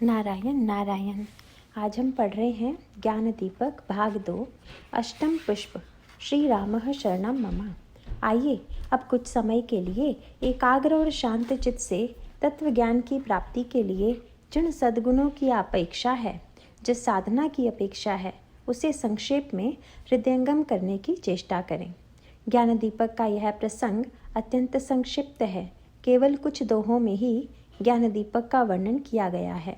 नारायण नारायण। आज हम पढ़ रहे हैं ज्ञान दीपक भाग 2 अष्टम पुष्प श्री रामः शरणम मम। आइए अब कुछ समय के लिए एकाग्र और शांत चित्त से तत्व ज्ञान की प्राप्ति के लिए जिन सद्गुणों की अपेक्षा है, जिस साधना की अपेक्षा है, उसे संक्षेप में हृदयंगम करने की चेष्टा करें। ज्ञान दीपक का यह प्रसंग अत्यंत संक्षिप्त है। केवल कुछ दोहों में ही ज्ञान दीपक का वर्णन किया गया है,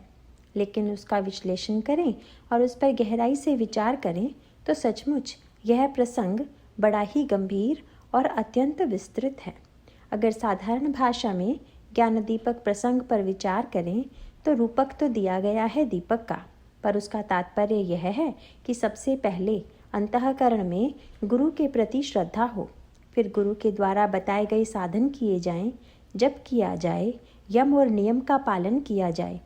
लेकिन उसका विश्लेषण करें और उस पर गहराई से विचार करें तो सचमुच यह प्रसंग बड़ा ही गंभीर और अत्यंत विस्तृत है। अगर साधारण भाषा में ज्ञान दीपक प्रसंग पर विचार करें तो रूपक तो दिया गया है दीपक का, पर उसका तात्पर्य यह है कि सबसे पहले अंतःकरण में गुरु के प्रति श्रद्धा हो, फिर गुरु के द्वारा बताए गए साधन किए जाएं, जप किया जाए, यम और नियम का पालन किया जाए,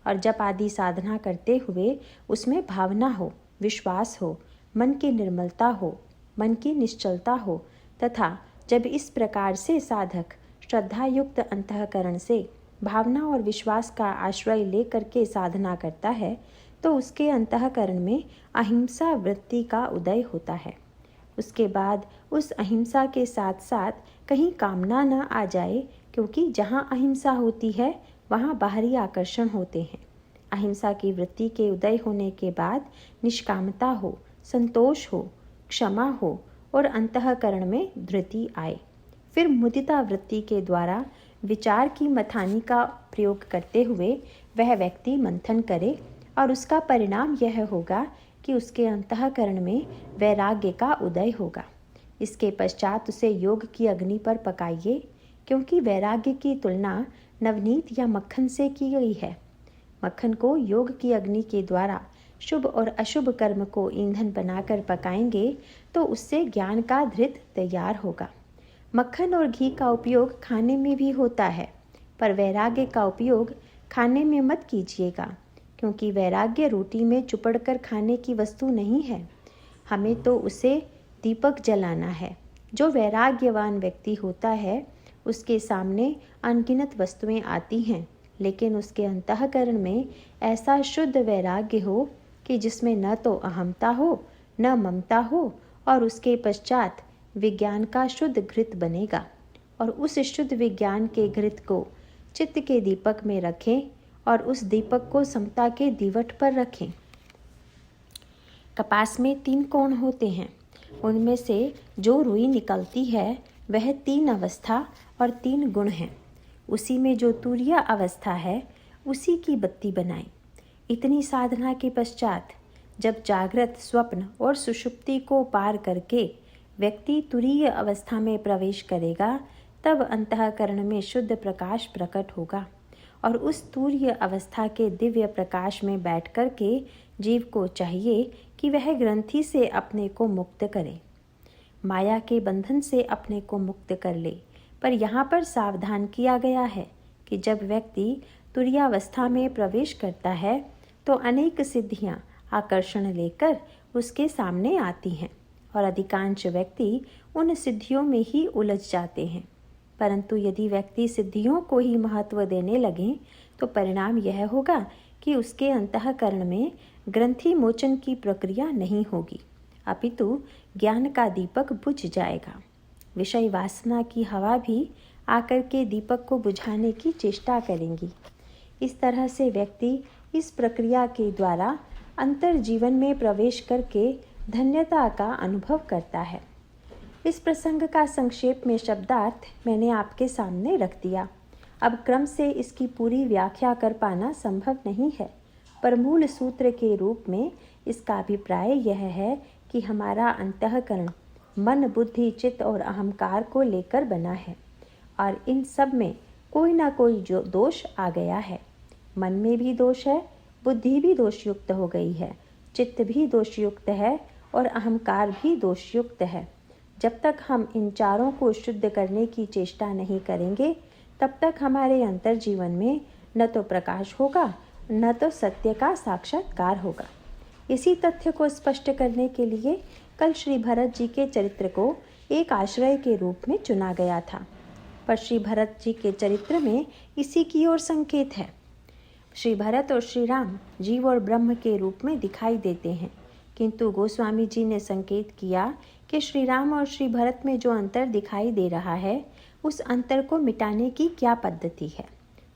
और जप आदि साधना करते हुए उसमें भावना हो, विश्वास हो, मन की निर्मलता हो, मन की निश्चलता हो, तथा जब इस प्रकार से साधक श्रद्धायुक्त अंतःकरण से भावना और विश्वास का आश्रय लेकर के साधना करता है तो उसके अंतःकरण में अहिंसा वृत्ति का उदय होता है। उसके बाद उस अहिंसा के साथ साथ कहीं कामना न आ जाए, क्योंकि जहाँ अहिंसा होती है वहाँ बाहरी आकर्षण होते हैं। अहिंसा की वृत्ति के उदय होने के बाद निष्कामता हो, संतोष हो, क्षमा हो और अंतःकरण में धृति आए। फिर मुदिता वृत्ति के द्वारा विचार की मथानी का प्रयोग करते हुए वह व्यक्ति मंथन करे और उसका परिणाम यह होगा कि उसके अंतःकरण में वैराग्य का उदय होगा। इसके पश्चात उसे योग की अग्नि पर पकाइए, क्योंकि वैराग्य की तुलना नवनीत या मक्खन से की गई है। मक्खन को योग की अग्नि के द्वारा शुभ और अशुभ कर्म को ईंधन बनाकर पकाएंगे तो उससे ज्ञान का धृत तैयार होगा। मक्खन और घी का उपयोग खाने में भी होता है, पर वैराग्य का उपयोग खाने में मत कीजिएगा, क्योंकि वैराग्य रोटी में चुपड़कर खाने की वस्तु नहीं है। हमें तो उसे दीपक जलाना है। जो वैराग्यवान व्यक्ति होता है उसके सामने अनगिनत वस्तुएं आती हैं, लेकिन उसके अंतःकरण में ऐसा शुद्ध वैराग्य हो कि जिसमें न तो अहमता हो, न ममता हो, और उसके पश्चात विज्ञान का शुद्ध घृत बनेगा। और उस शुद्ध विज्ञान के घृत को चित्त के दीपक में रखें और उस दीपक को समता के दीवट पर रखें। कपास में 3 कोण होते हैं, उनमें से जो रुई निकलती है वह 3 अवस्था और 3 गुण हैं। उसी में जो तुरीय अवस्था है उसी की बत्ती बनाएं। इतनी साधना के पश्चात जब जागृत, स्वप्न और सुषुप्ति को पार करके व्यक्ति तुरीय अवस्था में प्रवेश करेगा, तब अंतःकरण में शुद्ध प्रकाश प्रकट होगा और उस तुरीय अवस्था के दिव्य प्रकाश में बैठ कर के जीव को चाहिए कि वह ग्रंथि से अपने को मुक्त करे, माया के बंधन से अपने को मुक्त कर ले। पर यहाँ पर सावधान किया गया है कि जब व्यक्ति तुरीयावस्था में प्रवेश करता है तो अनेक सिद्धियाँ आकर्षण लेकर उसके सामने आती हैं और अधिकांश व्यक्ति उन सिद्धियों में ही उलझ जाते हैं। परंतु यदि व्यक्ति सिद्धियों को ही महत्व देने लगे तो परिणाम यह होगा कि उसके अंतःकरण में ग्रंथि मोचन की प्रक्रिया नहीं होगी, अपितु ज्ञान का दीपक बुझ जाएगा। विषय वासना की हवा भी आकर के दीपक को बुझाने की चेष्टा करेंगी। इस तरह से व्यक्ति इस प्रक्रिया के द्वारा अंतर जीवन में प्रवेश करके धन्यता का अनुभव करता है। इस प्रसंग का संक्षेप में शब्दार्थ मैंने आपके सामने रख दिया। अब क्रम से इसकी पूरी व्याख्या कर पाना संभव नहीं है, पर मूल सूत्र के रूप में इसका अभिप्राय यह है कि हमारा अंतःकरण मन, बुद्धि, चित्त और अहंकार को लेकर बना है और इन सब में कोई ना कोई जो दोष आ गया है। मन में भी दोष है, बुद्धि भी दोषयुक्त हो गई है, चित्त भी दोषयुक्त है और अहंकार भी दोषयुक्त है। जब तक हम इन चारों को शुद्ध करने की चेष्टा नहीं करेंगे, तब तक हमारे अंतर जीवन में न तो प्रकाश होगा, न तो सत्य का साक्षात्कार होगा। इसी तथ्य को स्पष्ट करने के लिए कल श्री भरत जी के चरित्र को एक आश्रय के रूप में चुना गया था, पर श्री भरत जी के चरित्र में इसी की ओर संकेत है। श्री भरत और श्री राम जीव और ब्रह्म के रूप में दिखाई देते हैं, किंतु गोस्वामी जी ने संकेत किया कि श्री राम और श्री भरत में जो अंतर दिखाई दे रहा है, उस अंतर को मिटाने की क्या पद्धति है।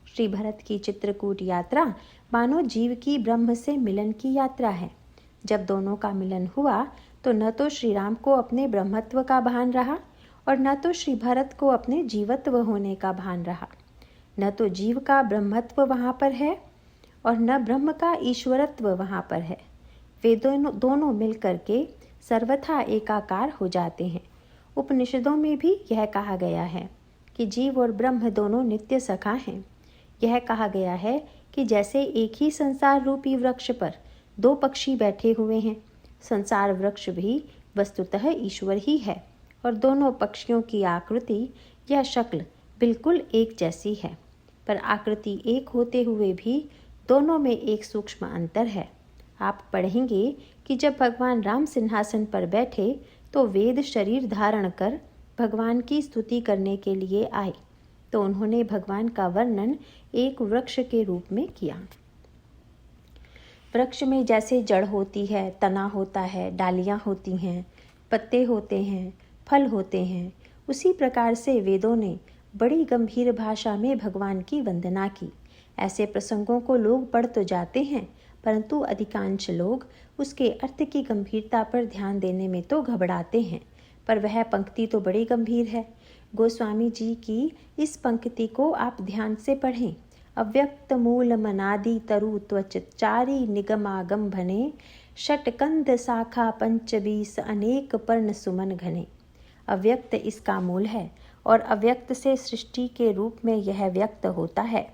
श्री भरत की चित्रकूट यात्रा मानो जीव की ब्रह्म से मिलन की यात्रा है। जब दोनों का मिलन हुआ तो न तो श्री राम को अपने ब्रह्मत्व का भान रहा और न तो श्री भरत को अपने जीवत्व होने का भान रहा। न तो जीव का ब्रह्मत्व वहाँ पर है और न ब्रह्म का ईश्वरत्व वहाँ पर है। वे दोनों मिल करके सर्वथा एकाकार हो जाते हैं। उपनिषदों में भी यह कहा गया है कि जीव और ब्रह्म दोनों नित्य सखा हैं। यह कहा गया है कि जैसे एक ही संसार रूपी वृक्ष पर दो पक्षी बैठे हुए हैं, संसार वृक्ष भी वस्तुतः ईश्वर ही है और दोनों पक्षियों की आकृति या शक्ल बिल्कुल एक जैसी है, पर आकृति एक होते हुए भी दोनों में एक सूक्ष्म अंतर है। आप पढ़ेंगे कि जब भगवान राम सिंहासन पर बैठे तो वेद शरीर धारण कर भगवान की स्तुति करने के लिए आए, तो उन्होंने भगवान का वर्णन एक वृक्ष के रूप में किया। वृक्ष में जैसे जड़ होती है, तना होता है, डालियाँ होती हैं, पत्ते होते हैं, फल होते हैं, उसी प्रकार से वेदों ने बड़ी गंभीर भाषा में भगवान की वंदना की। ऐसे प्रसंगों को लोग पढ़ तो जाते हैं, परंतु अधिकांश लोग उसके अर्थ की गंभीरता पर ध्यान देने में तो घबराते हैं। पर वह पंक्ति तो बड़ी गंभीर है। गोस्वामी जी की इस पंक्ति को आप ध्यान से पढ़ें। अव्यक्त मूल मनादि तरु त्वचारी निगमागम भने, षटकंद शाखा पंचबीस अनेक पर्ण सुमन घने। अव्यक्त इसका मूल है और अव्यक्त से सृष्टि के रूप में यह व्यक्त होता है।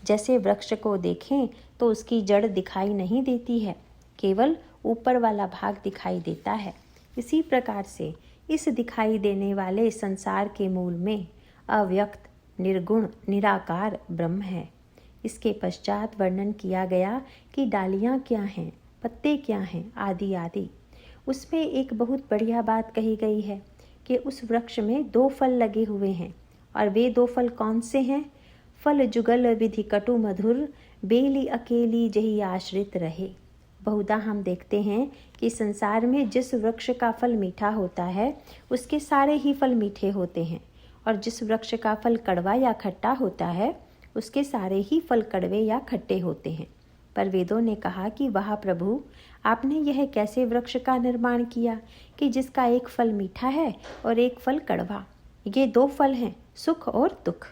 जैसे वृक्ष को देखें तो उसकी जड़ दिखाई नहीं देती है, केवल ऊपर वाला भाग दिखाई देता है। इसी प्रकार से इस दिखाई देने वाले संसार के मूल में अव्यक्त निर्गुण निराकार ब्रह्म है। इसके पश्चात वर्णन किया गया कि डालियाँ क्या हैं, पत्ते क्या हैं, आदि आदि। उसमें एक बहुत बढ़िया बात कही गई है कि उस वृक्ष में दो फल लगे हुए हैं, और वे दो फल कौन से हैं? फल जुगल विधि कटु मधुर, बेली अकेली जही आश्रित रहे। बहुधा हम देखते हैं कि संसार में जिस वृक्ष का फल मीठा होता है, उसके सारे ही फल मीठे होते हैं, और जिस वृक्ष का फल कड़वा या खट्टा होता है, उसके सारे ही फल कड़वे या खट्टे होते हैं। पर वेदों ने कहा कि वाह प्रभु, आपने यह कैसे वृक्ष का निर्माण किया कि जिसका एक फल मीठा है और एक फल कड़वा। ये दो फल हैं, सुख और दुख।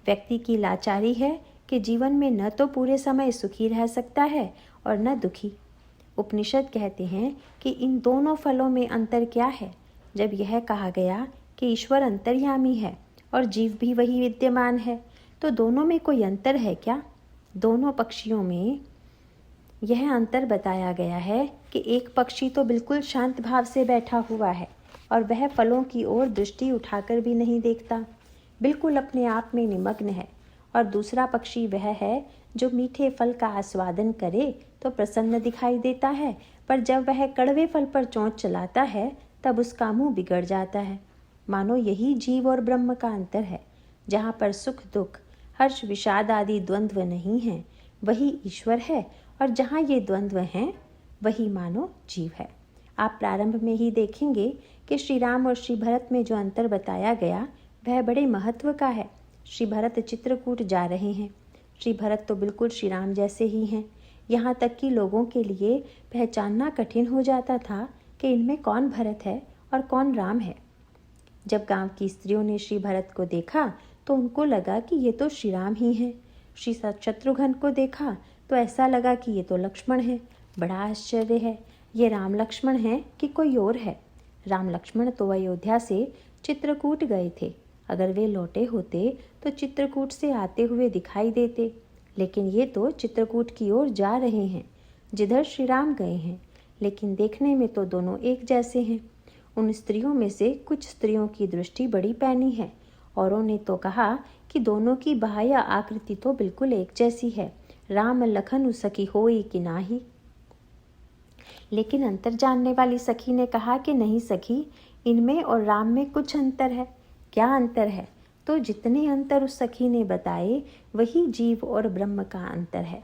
व्यक्ति की लाचारी है कि जीवन में न तो पूरे समय सुखी रह सकता है और न दुखी। उपनिषद कहते हैं कि इन दोनों फलों में अंतर क्या है। जब यह कहा गया कि ईश्वर अंतर्यामी है और जीव भी वही विद्यमान है, तो दोनों में कोई अंतर है क्या? दोनों पक्षियों में यह अंतर बताया गया है कि एक पक्षी तो बिल्कुल शांत भाव से बैठा हुआ है और वह फलों की ओर दृष्टि उठाकर भी नहीं देखता, बिल्कुल अपने आप में निमग्न है, और दूसरा पक्षी वह है जो मीठे फल का आस्वादन करे तो प्रसन्न दिखाई देता है, पर जब वह कड़वे फल पर चोंच चलाता है तब उसका मुंह बिगड़ जाता है। मानो यही जीव और ब्रह्म का अंतर है। जहाँ पर सुख दुख हर्ष विषाद आदि द्वंद्व नहीं हैं, वही ईश्वर है, और जहाँ ये द्वंद्व हैं वही मानो जीव है। आप प्रारंभ में ही देखेंगे कि श्री राम और श्री भरत में जो अंतर बताया गया वह बड़े महत्व का है। श्री भरत चित्रकूट जा रहे हैं। श्री भरत तो बिल्कुल श्री राम जैसे ही हैं, यहाँ तक कि लोगों के लिए पहचानना कठिन हो जाता था कि इनमें कौन भरत है और कौन राम है। जब गांव की स्त्रियों ने श्री भरत को देखा तो उनको लगा कि ये तो श्री राम ही हैं। श्री शत्रुघ्न को देखा तो ऐसा लगा कि ये तो लक्ष्मण है। बड़ा आश्चर्य है, ये राम लक्ष्मण हैं कि कोई और है। राम लक्ष्मण तो अयोध्या से चित्रकूट गए थे। अगर वे लौटे होते तो चित्रकूट से आते हुए दिखाई देते, लेकिन ये तो चित्रकूट की ओर जा रहे हैं जिधर श्री राम गए हैं। लेकिन देखने में तो दोनों एक जैसे हैं। उन स्त्रियों में से कुछ स्त्रियों की दृष्टि बड़ी पैनी है, औरों ने तो कहा कि दोनों की बाह्य आकृति तो बिल्कुल एक जैसी है, राम लखन सखी होई कि नाही। लेकिन अंतर जानने वाली सखी ने कहा कि नहीं सखी, इनमें और राम में कुछ अंतर है। क्या अंतर है? तो जितने अंतर उस सखी ने बताए वही जीव और ब्रह्म का अंतर है।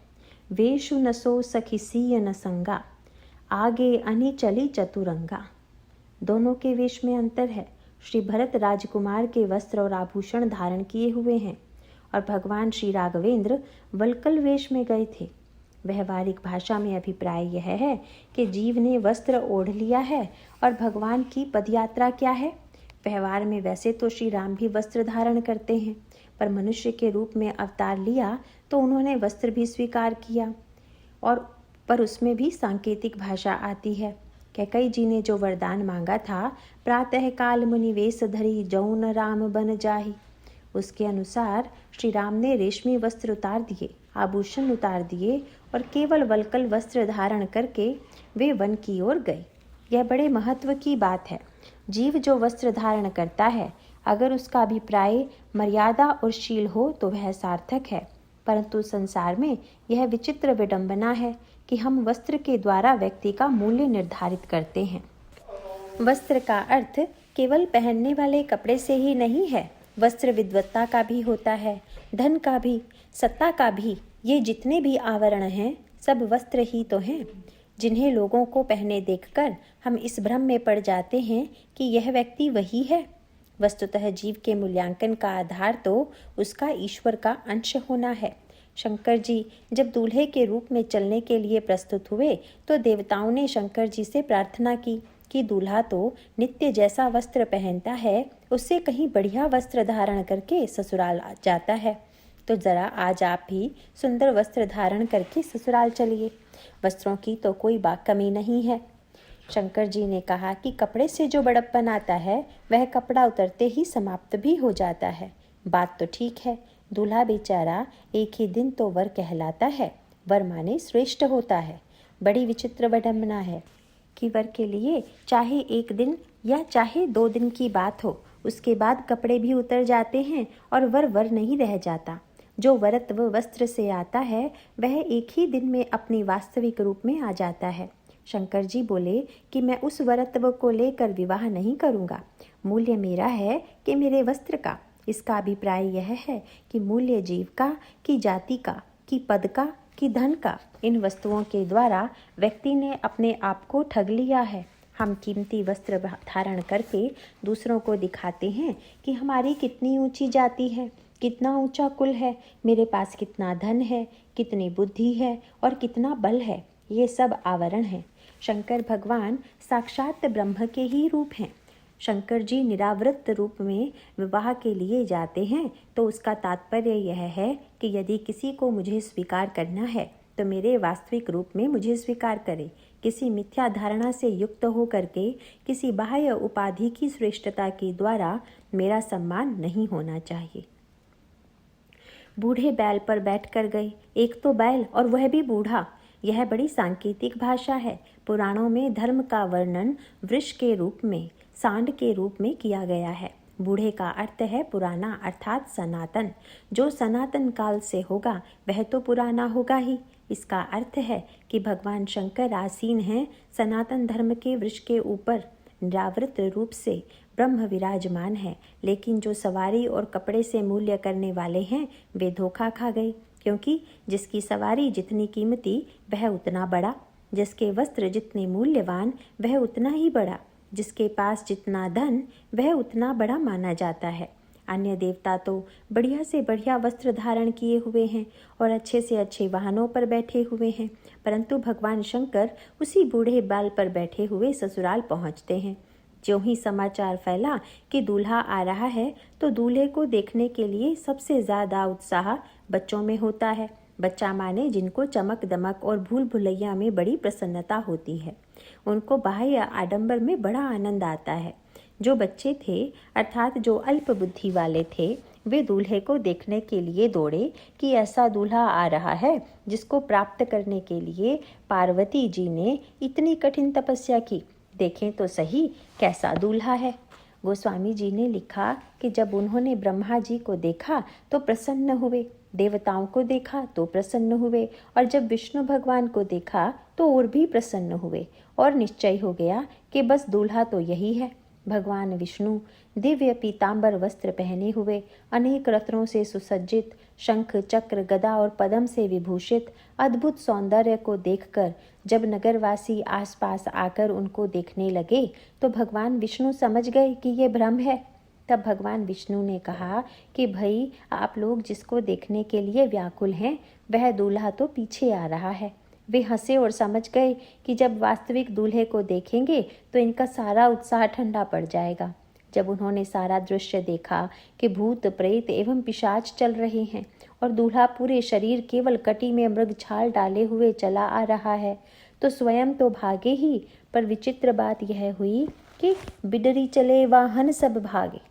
वेशु नसो सखिसीय न संगा, आगे अनि चली चतुरंगा। दोनों के वेश में अंतर है। श्री भरत राजकुमार के वस्त्र और आभूषण धारण किए हुए हैं और भगवान श्री राघवेंद्र वल्कल वेश में गए थे। व्यवहारिक भाषा में अभिप्राय यह है कि जीव ने वस्त्र ओढ़ लिया है और भगवान की पदयात्रा क्या है। व्यवहार में वैसे तो श्री राम भी वस्त्र धारण करते हैं, पर मनुष्य के रूप में अवतार लिया तो उन्होंने वस्त्र भी स्वीकार किया, और पर उसमें भी सांकेतिक भाषा आती है। कैकई जी ने जो वरदान मांगा था, प्रातः काल मुनिवेश धरी जौन राम बन जाही, उसके अनुसार श्री राम ने रेशमी वस्त्र उतार दिए, आभूषण उतार दिए और केवल वल्कल वस्त्र धारण करके वे वन की ओर गए। यह बड़े महत्व की बात है। जीव जो वस्त्र धारण करता है, अगर उसका अभिप्राय मर्यादा और शील हो तो वह सार्थक है, परंतु संसार में यह विचित्र विडंबना है कि हम वस्त्र के द्वारा व्यक्ति का मूल्य निर्धारित करते हैं। वस्त्र का अर्थ केवल पहनने वाले कपड़े से ही नहीं है, वस्त्र विद्वत्ता का भी होता है, धन का भी, सत्ता का भी। ये जितने भी आवरण हैं, सब वस्त्र ही तो हैं, जिन्हें लोगों को पहने देखकर हम इस भ्रम में पड़ जाते हैं कि यह व्यक्ति वही है। वस्तुतः जीव के मूल्यांकन का आधार तो उसका ईश्वर का अंश होना है। शंकर जी जब दूल्हे के रूप में चलने के लिए प्रस्तुत हुए तो देवताओं ने शंकर जी से प्रार्थना की कि दूल्हा तो नित्य जैसा वस्त्र पहनता है, उससे कहीं बढ़िया वस्त्र धारण करके ससुराल जाता है, तो जरा आज आप भी सुंदर वस्त्र धारण करके ससुराल चलिए। वस्त्रों की तो कोई कमी नहीं है। शंकर जी ने कहा कि कपड़े से जो बड़प्पन आता है वह कपड़ा उतरते ही समाप्त भी हो जाता है। बात तो ठीक है, दूल्हा बेचारा एक ही दिन तो वर कहलाता है, वर माने श्रेष्ठ होता है। बड़ी विचित्र विडंबना है कि वर के लिए चाहे एक दिन या चाहे 2 दिन की बात हो, उसके बाद कपड़े भी उतर जाते हैं और वर नहीं रह जाता। जो वरत्व वस्त्र से आता है वह एक ही दिन में अपनी वास्तविक रूप में आ जाता है। शंकर जी बोले कि मैं उस वरत्व को लेकर विवाह नहीं करूँगा, मूल्य मेरा है कि मेरे वस्त्र का। इसका अभिप्राय यह है कि मूल्य जीव का, कि जाति का, कि पद का, कि धन का, इन वस्तुओं के द्वारा व्यक्ति ने अपने आप को ठग लिया है। हम कीमती वस्त्र धारण करके दूसरों को दिखाते हैं कि हमारी कितनी ऊंची जाति है, कितना ऊंचा कुल है, मेरे पास कितना धन है, कितनी बुद्धि है और कितना बल है। ये सब आवरण है। शंकर भगवान साक्षात ब्रह्म के ही रूप हैं। शंकर जी निरावृत रूप में विवाह के लिए जाते हैं तो उसका तात्पर्य यह है कि यदि किसी को मुझे स्वीकार करना है तो मेरे वास्तविक रूप में मुझे स्वीकार करे। किसी मिथ्या धारणा से युक्त हो करके किसी बाह्य उपाधि की श्रेष्ठता के द्वारा मेरा सम्मान नहीं होना चाहिए। बूढ़े बैल पर बैठ कर गए। एक तो बैल और वह भी बूढ़ा। यह बड़ी सांकेतिक भाषा है। पुराणों में धर्म का वर्णन वृक्ष के रूप में, सांड के रूप में किया गया है। बूढ़े का अर्थ है पुराना, अर्थात सनातन। जो सनातन काल से होगा वह तो पुराना होगा ही। इसका अर्थ है कि भगवान शंकर आसीन हैं सनातन धर्म के वृक्ष के ऊपर, निरावृत रूप से ब्रह्म विराजमान है। लेकिन जो सवारी और कपड़े से मूल्य करने वाले हैं वे धोखा खा गए, क्योंकि जिसकी सवारी जितनी कीमती वह उतना बड़ा, जिसके वस्त्र जितने मूल्यवान वह उतना ही बड़ा, जिसके पास जितना धन वह उतना बड़ा माना जाता है। अन्य देवता तो बढ़िया से बढ़िया वस्त्र धारण किए हुए हैं और अच्छे से अच्छे वाहनों पर बैठे हुए हैं, परंतु भगवान शंकर उसी बूढ़े बैल पर बैठे हुए ससुराल पहुंचते हैं। ज्यों ही समाचार फैला कि दूल्हा आ रहा है तो दूल्हे को देखने के लिए सबसे ज़्यादा उत्साह बच्चों में होता है। बच्चा माने जिनको चमक दमक और भूल भुलैया में बड़ी प्रसन्नता होती है, उनको बाह्य आडंबर में बड़ा आनंद आता है। जो बच्चे थे अर्थात जो अल्प बुद्धि वाले थे वे दूल्हे को देखने के लिए दौड़े कि ऐसा दूल्हा आ रहा है जिसको प्राप्त करने के लिए पार्वती जी ने इतनी कठिन तपस्या की। देखें तो सही कैसा दूल्हा है। गोस्वामी जी ने लिखा कि जब उन्होंने ब्रह्मा जी को देखा तो प्रसन्न हुए, देवताओं को देखा तो प्रसन्न हुए, और जब विष्णु भगवान को देखा तो और भी प्रसन्न हुए, और निश्चय हो गया कि बस दूल्हा तो यही है। भगवान विष्णु दिव्य पीतांबर वस्त्र पहने हुए, अनेक रत्नों से सुसज्जित, शंख, चक्र, गदा और पद्म से विभूषित अद्भुत सौंदर्य को देखकर जब नगरवासी आसपास आकर उनको देखने लगे तो भगवान विष्णु समझ गए कि ये भ्रम है। तब भगवान विष्णु ने कहा कि भाई, आप लोग जिसको देखने के लिए व्याकुल हैं वह दूल्हा तो पीछे आ रहा है। वे हंसे और समझ गए कि जब वास्तविक दूल्हे को देखेंगे तो इनका सारा उत्साह ठंडा पड़ जाएगा। जब उन्होंने सारा दृश्य देखा कि भूत, प्रेत एवं पिशाच चल रहे हैं और दूल्हा पूरे शरीर केवल कटी में मृग छाल डाले हुए चला आ रहा है, तो स्वयं तो भागे ही, पर विचित्र बात यह हुई कि बिडरी चले वाहन सब भागे।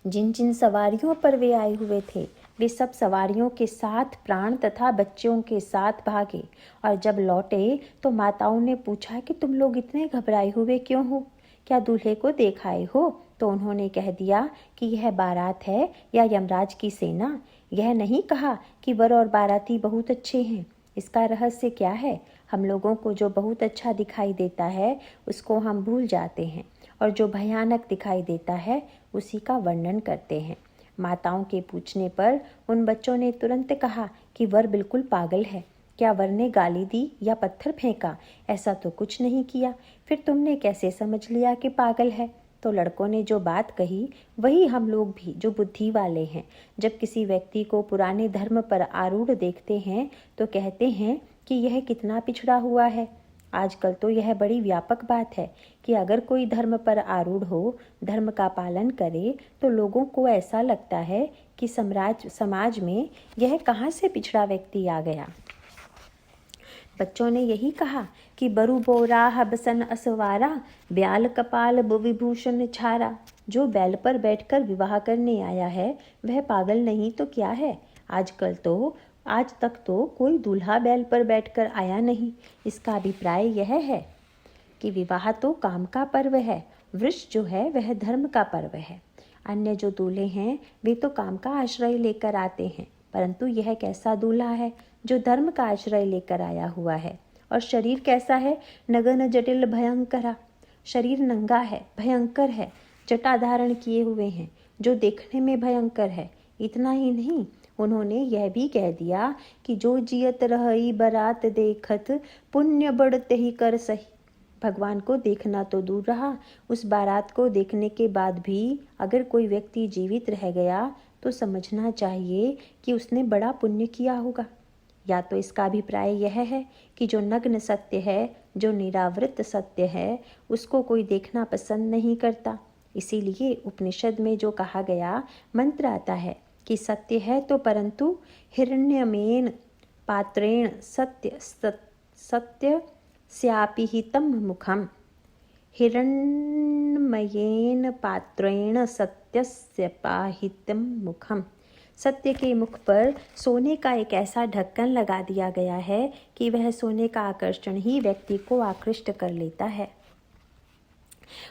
जिन जिन सवारियों पर वे आए हुए थे वे सब सवारियों के साथ प्राण तथा बच्चों के साथ भागे। और जब लौटे तो माताओं ने पूछा कि तुम लोग इतने घबराए हुए क्यों हो? क्या दूल्हे को देख आए हो? तो उन्होंने कह दिया कि यह बारात है या यमराज की सेना। यह नहीं कहा कि वर और बाराती बहुत अच्छे हैं। इसका रहस्य क्या है? हम लोगों को जो बहुत अच्छा दिखाई देता है उसको हम भूल जाते हैं और जो भयानक दिखाई देता है उसी का वर्णन करते हैं। माताओं के पूछने पर उन बच्चों ने तुरंत कहा कि वर बिल्कुल पागल है। क्या वर ने गाली दी या पत्थर फेंका? ऐसा तो कुछ नहीं किया। फिर तुमने कैसे समझ लिया कि पागल है? तो लड़कों ने जो बात कही वही हम लोग भी, जो बुद्धि वाले हैं, जब किसी व्यक्ति को पुराने धर्म पर आरूढ़ देखते हैं तो कहते हैं कि यह कितना पिछड़ा हुआ है। आजकल तो यह बड़ी व्यापक बात है कि अगर कोई धर्म पर आरूढ़ हो, धर्म का पालन करे, तो लोगों को ऐसा लगता है कि समाज में यह कहाँ से पिछड़ा व्यक्ति आ गया। बच्चों ने यही कहा कि बरु बोरा हबसन असवारा, ब्याल कपाल विभूषण छारा। जो बैल पर बैठकर विवाह करने आया है वह पागल नहीं तो क्या है। आज तक तो कोई दूल्हा बैल पर बैठकर आया नहीं। इसका अभिप्राय यह है कि विवाह तो काम का पर्व है, वृक्ष जो है वह धर्म का पर्व है। अन्य जो दूल्हे हैं वे तो काम का आश्रय लेकर आते हैं, परंतु यह कैसा दूल्हा है जो धर्म का आश्रय लेकर आया हुआ है। और शरीर कैसा है? नगन जटिल भयंकरा। शरीर नंगा है, भयंकर है, जटा धारण किए हुए हैं, जो देखने में भयंकर है। इतना ही नहीं, उन्होंने यह भी कह दिया कि जो जियत रही बरात देखत, पुण्य बढ़ते ही कर सही। भगवान को देखना तो दूर रहा, उस बारात को देखने के बाद भी अगर कोई व्यक्ति जीवित रह गया तो समझना चाहिए कि उसने बड़ा पुण्य किया होगा। या तो इसका अभिप्राय यह है कि जो नग्न सत्य है, जो निरावृत सत्य है, उसको कोई देखना पसंद नहीं करता। इसीलिए उपनिषद में जो कहा गया मंत्र आता है कि सत्य है तो परंतु हिरण्यमेन पात्रेण सत्य स्यापिहितं मुखम। हिरण्मयेन पात्रेण सत्यस्य पाहितं मुखम। सत्य के मुख पर सोने का एक ऐसा ढक्कन लगा दिया गया है कि वह सोने का आकर्षण ही व्यक्ति को आकृष्ट कर लेता है।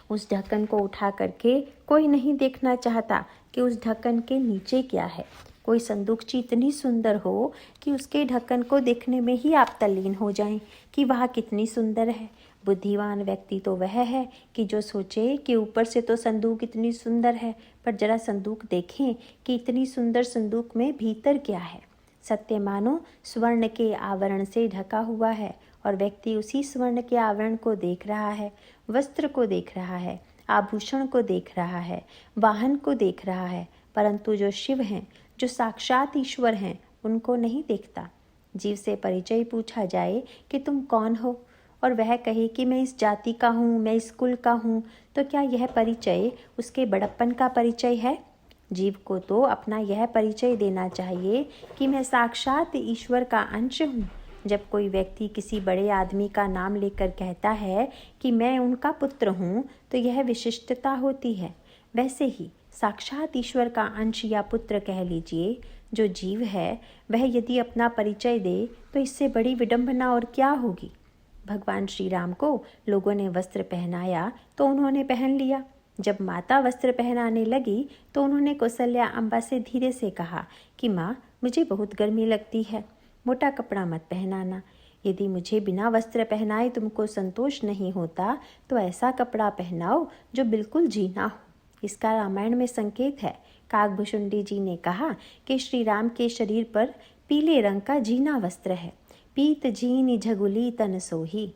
उस ढक्कन को उठा करके कोई नहीं देखना चाहता कि उस ढक्कन के नीचे क्या है। कोई संदूकची इतनी सुंदर हो कि उसके ढक्कन को देखने में ही आप तल्लीन हो जाएं कि वह कितनी सुंदर है। बुद्धिमान व्यक्ति तो वह है कि जो सोचे कि ऊपर से तो संदूक इतनी सुंदर है, पर जरा संदूक देखें कि इतनी सुंदर संदूक में भीतर क्या है। सत्य मानो स्वर्ण के आवरण से ढका हुआ है और व्यक्ति उसी स्वर्ण के आवरण को देख रहा है, वस्त्र को देख रहा है, आभूषण को देख रहा है, वाहन को देख रहा है, परंतु जो शिव हैं, जो साक्षात ईश्वर हैं, उनको नहीं देखता। जीव से परिचय पूछा जाए कि तुम कौन हो, और वह कहे कि मैं इस जाति का हूँ, मैं इस कुल का हूँ, तो क्या यह परिचय उसके बड़प्पन का परिचय है? जीव को तो अपना यह परिचय देना चाहिए कि मैं साक्षात ईश्वर का अंश हूँ। जब कोई व्यक्ति किसी बड़े आदमी का नाम लेकर कहता है कि मैं उनका पुत्र हूँ, तो यह विशिष्टता होती है। वैसे ही साक्षात ईश्वर का अंश या पुत्र कह लीजिए जो जीव है, वह यदि अपना परिचय दे तो इससे बड़ी विडंबना और क्या होगी। भगवान श्री राम को लोगों ने वस्त्र पहनाया तो उन्होंने पहन लिया। जब माता वस्त्र पहनाने लगी तो उन्होंने कौशल्या अम्बा से धीरे से कहा कि माँ, मुझे बहुत गर्मी लगती है, मोटा कपड़ा मत पहनाना। यदि मुझे बिना वस्त्र पहनाए तुमको संतोष नहीं होता तो ऐसा कपड़ा पहनाओ जो बिल्कुल जीना हो। इसका रामायण में संकेत है काकभुशुंडी जी ने कहा कि श्री राम के शरीर पर पीले रंग का जीना वस्त्र है। पीत जीनी झगुली तन सोही,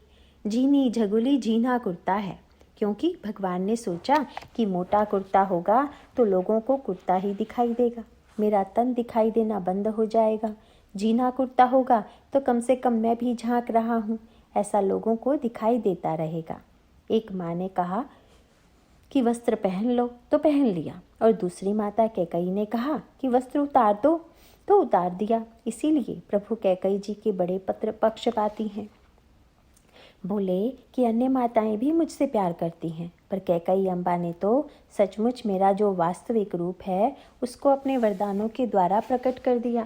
जीनी झगुली जीना कुर्ता है, क्योंकि भगवान ने सोचा कि मोटा कुर्ता होगा तो लोगों को कुर्ता ही दिखाई देगा, मेरा तन दिखाई देना बंद हो जाएगा। जीना कुर्ता होगा तो कम से कम मैं भी झांक रहा हूँ, ऐसा लोगों को दिखाई देता रहेगा। एक माँ ने कहा कि वस्त्र पहन लो तो पहन लिया, और दूसरी माता कैकई ने कहा कि वस्त्र उतार दो तो उतार दिया। इसीलिए प्रभु कैकई जी के बड़े पत्र पक्षपाती हैं। बोले कि अन्य माताएं भी मुझसे प्यार करती हैं, पर कैकई अम्बा ने तो सचमुच मेरा जो वास्तविक रूप है उसको अपने वरदानों के द्वारा प्रकट कर दिया।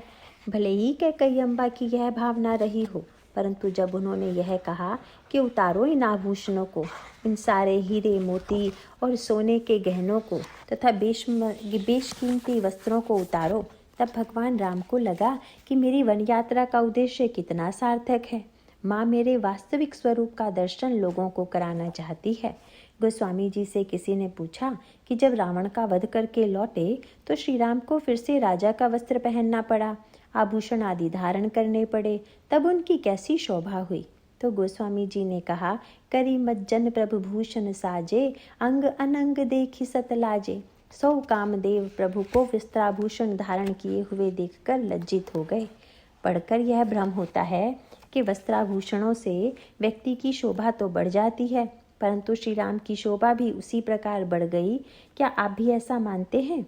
भले ही कैकई अम्बा की यह भावना रही हो, परंतु जब उन्होंने यह कहा कि उतारो इन आभूषणों को, इन सारे हीरे मोती और सोने के गहनों को तथा बेशकीमती वस्त्रों को उतारो, तब भगवान राम को लगा कि मेरी वन यात्रा का उद्देश्य कितना सार्थक है। माँ मेरे वास्तविक स्वरूप का दर्शन लोगों को कराना चाहती है। गोस्वामी जी से किसी ने पूछा कि जब रावण का वध करके लौटे तो श्री राम को फिर से राजा का वस्त्र पहनना पड़ा, आभूषण आदि धारण करने पड़े, तब उनकी कैसी शोभा हुई? तो गोस्वामी जी ने कहा, करी मज्जन प्रभु भूषण साजे, अंग अनंग देखी सतलाजे। सौ कामदेव प्रभु को वस्त्राभूषण धारण किए हुए देखकर लज्जित हो गए। पढ़कर यह भ्रम होता है कि वस्त्राभूषणों से व्यक्ति की शोभा तो बढ़ जाती है, परंतु श्री राम की शोभा भी उसी प्रकार बढ़ गई। क्या आप भी ऐसा मानते हैं?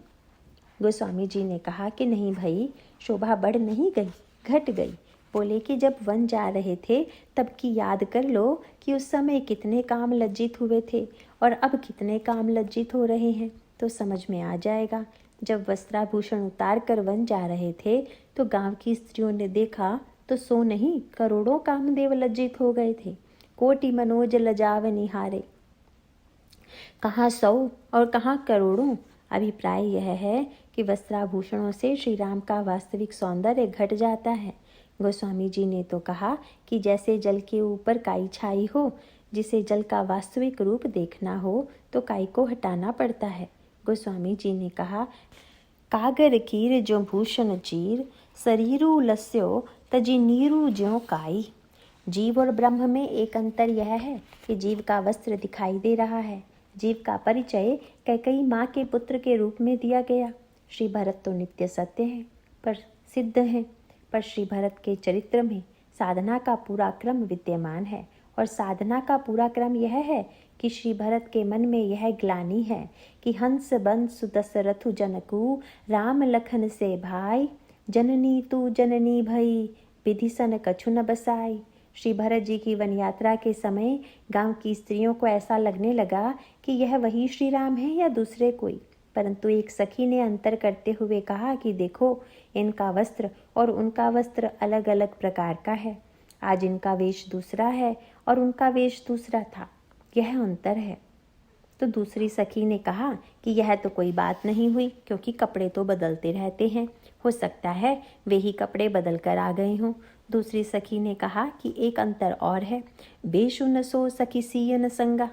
गोस्वामी जी ने कहा कि नहीं भाई, शोभा बढ़ नहीं गई, घट गई। बोले कि जब वन जा रहे थे तब की याद कर लो कि उस समय कितने काम लज्जित हुए थे और अब कितने काम लज्जित हो रहे हैं, तो समझ में आ जाएगा। जब वस्त्राभूषण उतार कर वन जा रहे थे तो गांव की स्त्रियों ने देखा तो सौ नहीं करोड़ों कामदेव लज्जित हो गए थे। कोटि मनोज लजाव निहारे, कहाँ 100 और कहाँ करोड़ों। अभिप्राय यह है कि वस्त्राभूषणों से श्री राम का वास्तविक सौंदर्य घट जाता है। गोस्वामी जी ने तो कहा कि जैसे जल के ऊपर काई छाई हो, जिसे जल का वास्तविक रूप देखना हो तो काई को हटाना पड़ता है। गोस्वामी जी ने कहा, कागर कीर जो भूषण चीर, शरीरू लस्यो तजी नीरू ज्यों काई। जीव और ब्रह्म में एक अंतर यह है कि जीव का वस्त्र दिखाई दे रहा है। जीव का परिचय कैकई माँ के पुत्र के रूप में दिया गया। श्री भरत तो नित्य सत्य हैं, पर सिद्ध हैं, पर श्री भरत के चरित्र में साधना का पूरा क्रम विद्यमान है, और साधना का पूरा क्रम यह है कि श्री भरत के मन में यह ग्लानि है कि हंस बंस दशरथु जनकू, राम लखन से भाई, जननी तू जननी भई, विधि सन कछु न बसाई। श्री भरत जी की वन यात्रा के समय गांव की स्त्रियों को ऐसा लगने लगा कि यह वही श्री राम है या दूसरे कोई, परंतु एक सखी ने अंतर करते हुए कहा कि देखो, इनका वस्त्र और उनका वस्त्र अलग अलग प्रकार का है। आज इनका वेश दूसरा है और उनका वेश दूसरा था, यह अंतर है। तो दूसरी सखी ने कहा कि यह तो कोई बात नहीं हुई, क्योंकि कपड़े तो बदलते रहते हैं, हो सकता है वे ही कपड़े बदल कर आ गए हों। दूसरी सखी ने कहा कि एक अंतर और है, बेशुन सो सखी सीयन संगा।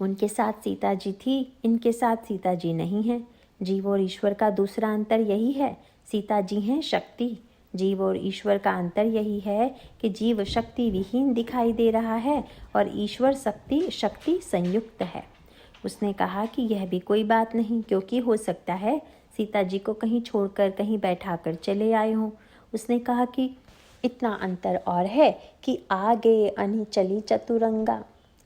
उनके साथ सीता जी थी, इनके साथ सीता जी नहीं हैं। जीव और ईश्वर का दूसरा अंतर यही है, सीता जी हैं शक्ति। जीव और ईश्वर का अंतर यही है कि जीव शक्ति विहीन दिखाई दे रहा है और ईश्वर शक्ति संयुक्त है। उसने कहा कि यह भी कोई बात नहीं, क्योंकि हो सकता है सीता जी को कहीं छोड़कर कहीं बैठाकर चले आए हों। उसने कहा कि इतना अंतर और है कि आगे अनि चली चतुरंगा,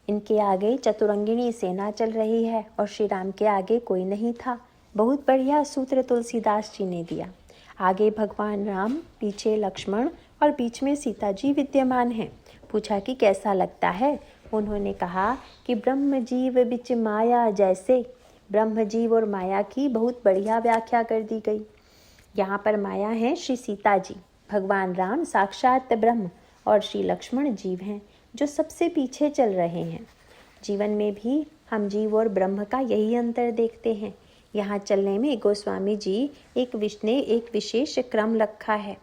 इनके आगे चतुरंगिणी सेना चल रही है और श्री राम के आगे कोई नहीं था। बहुत बढ़िया सूत्र तुलसीदास जी ने दिया। आगे भगवान राम, पीछे लक्ष्मण और बीच में सीता जी विद्यमान हैं। पूछा कि कैसा लगता है? उन्होंने कहा कि ब्रह्म जीव बिच माया जैसे। ब्रह्म जीव और माया की बहुत बढ़िया व्याख्या कर दी गई। यहाँ पर माया है श्री सीता जी, भगवान राम साक्षात ब्रह्म और श्री लक्ष्मण जीव हैं जो सबसे पीछे चल रहे हैं। जीवन में भी हम जीव और ब्रह्म का यही अंतर देखते हैं। यहाँ चलने में गोस्वामी जी एक विशेष क्रम रखा है।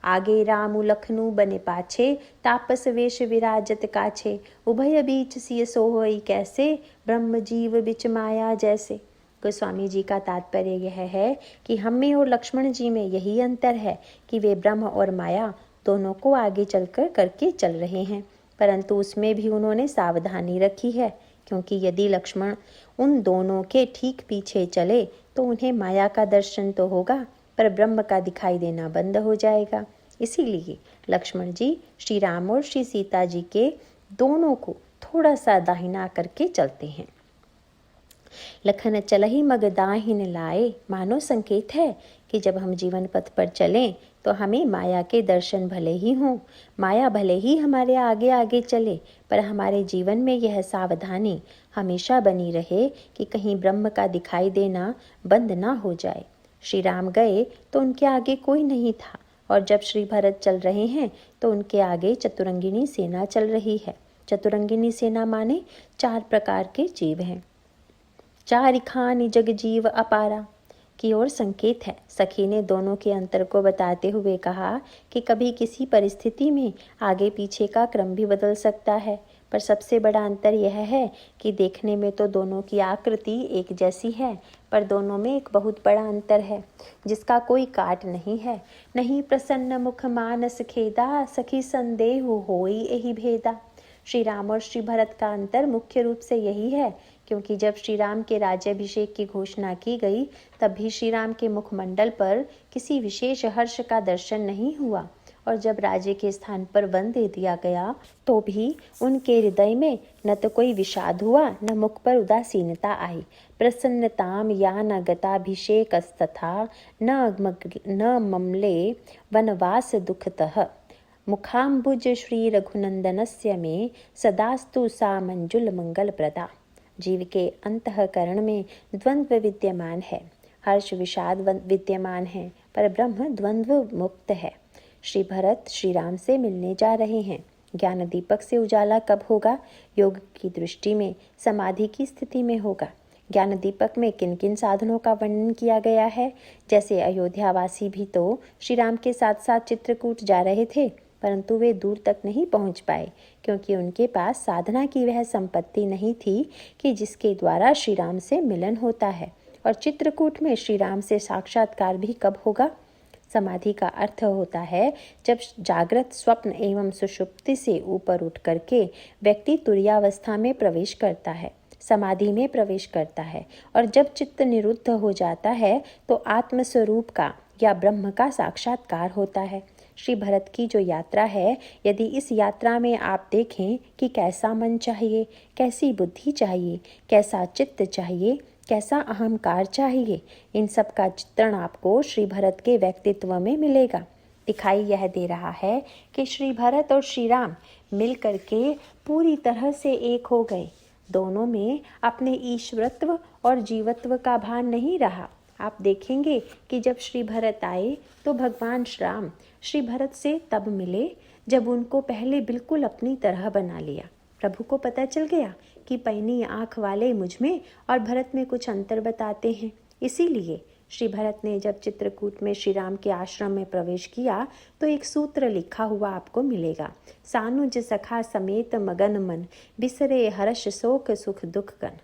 आगे रामु लखनू बने पाछे, तापस वेश विराजत काछे, उभय बीच सिय सोहई कैसे, ब्रह्म जीव बिच माया जैसे। गोस्वामी जी का तात्पर्य यह है कि हम में और लक्ष्मण जी में यही अंतर है कि वे ब्रह्म और माया दोनों को आगे चलकर करके चल रहे हैं, परंतु उसमें भी उन्होंने सावधानी रखी है, क्योंकि यदि लक्ष्मण उन दोनों के ठीक पीछे चले तो उन्हें माया का दर्शन तो होगा पर ब्रह्म का दिखाई देना बंद हो जाएगा। इसीलिए लक्ष्मण जी श्री राम और श्री सीता जी के दोनों को थोड़ा सा दाहिना करके चलते हैं। लखन चलहि मग दाहिन लाए, मानो संकेत है कि जब हम जीवन पथ पर चलें तो हमें माया के दर्शन भले ही हों, माया भले ही हमारे आगे आगे चले, पर हमारे जीवन में यह सावधानी हमेशा बनी रहे कि कहीं ब्रह्म का दिखाई देना बंद ना हो जाए। श्री राम गए तो उनके आगे कोई नहीं था, और जब श्री भरत चल रहे हैं तो उनके आगे चतुरंगिनी सेना चल रही है। चतुरंगिनी सेना माने 4 प्रकार के जीव हैं। चारिखानि जग जीव अपारा की ओर संकेत है। सखी ने दोनों के अंतर को बताते हुए कहा कि कभी किसी परिस्थिति में आगे पीछे का क्रम भी बदल सकता है, पर सबसे बड़ा अंतर यह है कि देखने में तो दोनों की आकृति एक जैसी है, पर दोनों में एक बहुत बड़ा अंतर है जिसका कोई काट नहीं है। नहीं प्रसन्न मुख मानस खेदा, सखी संदेह होई एहि भेदा। श्री राम और श्री भरत का अंतर मुख्य रूप से यही है, क्योंकि जब श्री राम के राज्याभिषेक की घोषणा की गई तब भी श्री राम के मुखमंडल पर किसी विशेष हर्ष का दर्शन नहीं हुआ, और जब राजे के स्थान पर वन दे दिया गया तो भी उनके हृदय में न तो कोई विषाद हुआ न मुख पर उदासीनता आई। प्रसन्नताम या न गताभिषेकस्तथा न ममले वनवास दुखतः, मुखाम्बुज श्री रघुनंदनस्य में सदास्तु सा मंजुल मंगल प्रदा। जीव के अंतःकरण में द्वंद्व विद्यमान है, हर्ष विषाद विद्यमान है, पर ब्रह्म द्वंद्व मुक्त है। श्री भरत श्री राम से मिलने जा रहे हैं। ज्ञान दीपक से उजाला कब होगा? योग की दृष्टि में समाधि की स्थिति में होगा। ज्ञान दीपक में किन किन साधनों का वर्णन किया गया है? जैसे अयोध्यावासी भी तो श्री राम के साथ साथ चित्रकूट जा रहे थे, परंतु वे दूर तक नहीं पहुंच पाए, क्योंकि उनके पास साधना की वह संपत्ति नहीं थी कि जिसके द्वारा श्री राम से मिलन होता है। और चित्रकूट में श्री राम से साक्षात्कार भी कब होगा? समाधि का अर्थ होता है जब जागृत, स्वप्न एवं सुषुप्ति से ऊपर उठ करके व्यक्ति तुरीयावस्था में प्रवेश करता है, समाधि में प्रवेश करता है, और जब चित्त निरुद्ध हो जाता है तो आत्मस्वरूप का या ब्रह्म का साक्षात्कार होता है। श्री भरत की जो यात्रा है, यदि इस यात्रा में आप देखें कि कैसा मन चाहिए, कैसी बुद्धि चाहिए, कैसा चित्त चाहिए, कैसा अहंकार चाहिए, इन सब का चित्रण आपको श्री भरत के व्यक्तित्व में मिलेगा। दिखाई यह दे रहा है कि श्री भरत और श्री राम मिल करके पूरी तरह से एक हो गए। दोनों में अपने ईश्वरत्व और जीवत्व का भान नहीं रहा। आप देखेंगे कि जब श्री भरत आए तो भगवान राम श्री भरत से तब मिले जब उनको पहले बिल्कुल अपनी तरह बना लिया। प्रभु को पता चल गया कि पैनी आँख वाले मुझ में और भरत में कुछ अंतर बताते हैं। इसीलिए श्री भरत ने जब चित्रकूट में श्री राम के आश्रम में प्रवेश किया तो एक सूत्र लिखा हुआ आपको मिलेगा, सानुज सखा समेत मगन मन, बिसरे हर्ष शोक सुख दुख कन।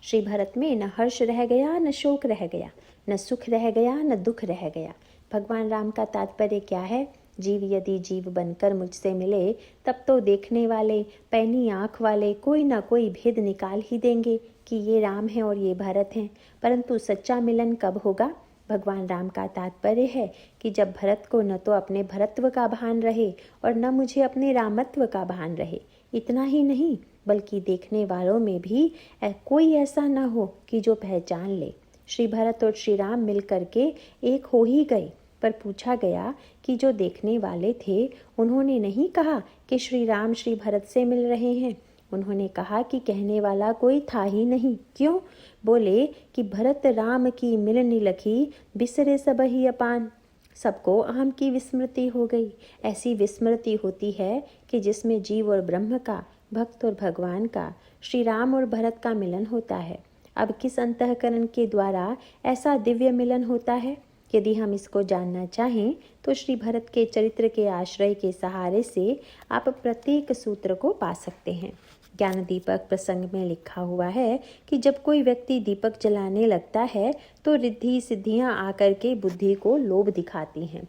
श्री भरत में न हर्ष रह गया, न शोक रह गया, न सुख रह गया, न दुख रह गया। भगवान राम का तात्पर्य क्या है? जीव यदि जीव बनकर मुझसे मिले तब तो देखने वाले, पैनी आँख वाले कोई ना कोई भेद निकाल ही देंगे कि ये राम हैं और ये भरत हैं। परंतु सच्चा मिलन कब होगा? भगवान राम का तात्पर्य है कि जब भरत को न तो अपने भरत्व का भान रहे और न मुझे अपने रामत्व का भान रहे। इतना ही नहीं, बल्कि देखने वालों में भी कोई ऐसा न हो कि जो पहचान ले। श्री भरत और श्री राम मिल करके एक हो ही गए, पर पूछा गया कि जो देखने वाले थे उन्होंने नहीं कहा कि श्री राम श्री भरत से मिल रहे हैं। उन्होंने कहा कि कहने वाला कोई था ही नहीं। क्यों? बोले कि भरत राम की मिलनी लखी, बिसरे सब ही अपान। सबको अहम की विस्मृति हो गई। ऐसी विस्मृति होती है कि जिसमें जीव और ब्रह्म का, भक्त और भगवान का, श्री राम और भरत का मिलन होता है। अब किस अंतःकरण के द्वारा ऐसा दिव्य मिलन होता है? यदि हम इसको जानना चाहें तो श्री भरत के चरित्र के आश्रय के सहारे से आप प्रत्येक सूत्र को पा सकते हैं। ज्ञान दीपक प्रसंग में लिखा हुआ है कि जब कोई व्यक्ति दीपक जलाने लगता है तो रिद्धि सिद्धियां आकर के बुद्धि को लोभ दिखाती हैं।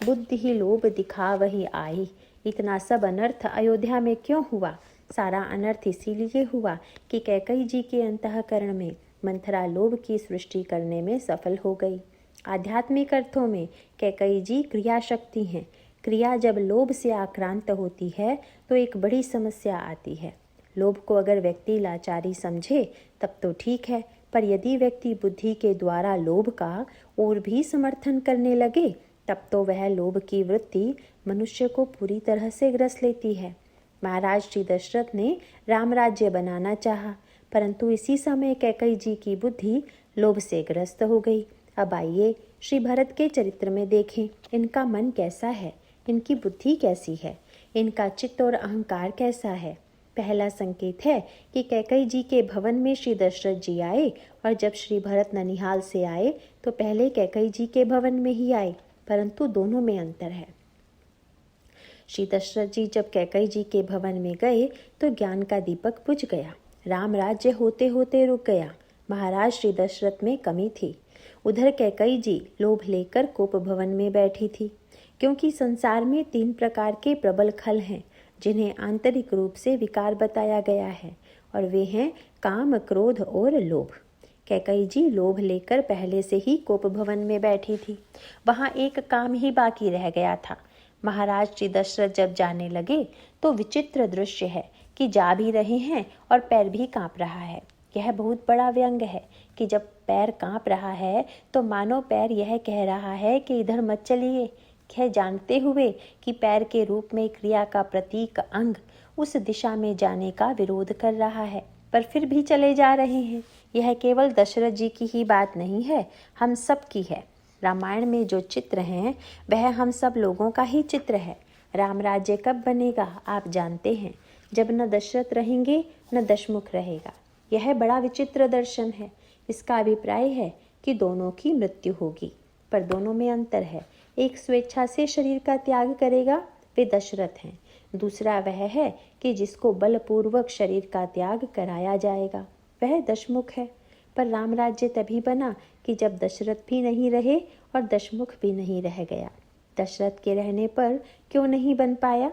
बुद्धि ही लोभ दिखा वही आई। इतना सब अनर्थ अयोध्या में क्यों हुआ? सारा अनर्थ इसीलिए हुआ कि कैकई जी के अंतःकरण में मंथरा लोभ की सृष्टि करने में सफल हो गई। आध्यात्मिक अर्थों में कैकई जी क्रिया शक्ति हैं। क्रिया जब लोभ से आक्रांत होती है तो एक बड़ी समस्या आती है। लोभ को अगर व्यक्ति लाचारी समझे तब तो ठीक है, पर यदि व्यक्ति बुद्धि के द्वारा लोभ का और भी समर्थन करने लगे तब तो वह लोभ की वृत्ति मनुष्य को पूरी तरह से ग्रस लेती है। महाराज श्री दशरथ ने राम राज्य बनाना चाहा, परंतु इसी समय कैकई जी की बुद्धि लोभ से ग्रस्त हो गई। अब आइए श्री भरत के चरित्र में देखें, इनका मन कैसा है, इनकी बुद्धि कैसी है, इनका चित्त और अहंकार कैसा है। पहला संकेत है कि कैकई जी के भवन में श्री दशरथ जी आए, और जब श्री भरत ननिहाल से आए तो पहले कैकई जी के भवन में ही आए, परंतु दोनों में अंतर है। श्री दशरथ जी जब कैकई जी के भवन में गए तो ज्ञान का दीपक बुझ गया। राम राज्य होते होते रुक गया। महाराज श्री दशरथ में कमी थी। उधर कैकई जी लोभ लेकर कोप भवन में बैठी थी, क्योंकि संसार में 3 प्रकार के प्रबल खल हैं जिन्हें आंतरिक रूप से विकार बताया गया है, और वे हैं काम, क्रोध और लोभ। कैकई जी लोभ लेकर पहले से ही कोप भवन में बैठी थी। वहाँ एक काम ही बाकी रह गया था। महाराज श्री दशरथ जब जाने लगे तो विचित्र दृश्य है कि जा भी रहे हैं और पैर भी कांप रहा है। यह बहुत बड़ा व्यंग है कि जब पैर कांप रहा है तो मानो पैर यह कह रहा है कि इधर मत चलिए, यह जानते हुए कि पैर के रूप में क्रिया का प्रतीक अंग उस दिशा में जाने का विरोध कर रहा है, पर फिर भी चले जा रहे हैं। यह केवल दशरथ जी की ही बात नहीं है, हम सब की है। रामायण में जो चित्र हैं वह हम सब लोगों का ही चित्र है। राम राज्य कब बनेगा आप जानते हैं, जब न दशरथ रहेंगे न दशमुख रहेगा। यह बड़ा विचित्र दर्शन है। इसका अभिप्राय है कि दोनों की मृत्यु होगी, पर दोनों में अंतर है। एक स्वेच्छा से शरीर का त्याग करेगा, वे दशरथ हैं। दूसरा वह है कि जिसको बलपूर्वक शरीर का त्याग कराया जाएगा, वह दशमुख है। पर राम राज्य तभी बना कि जब दशरथ भी नहीं रहे और दशमुख भी नहीं रह गया। दशरथ के रहने पर क्यों नहीं बन पाया?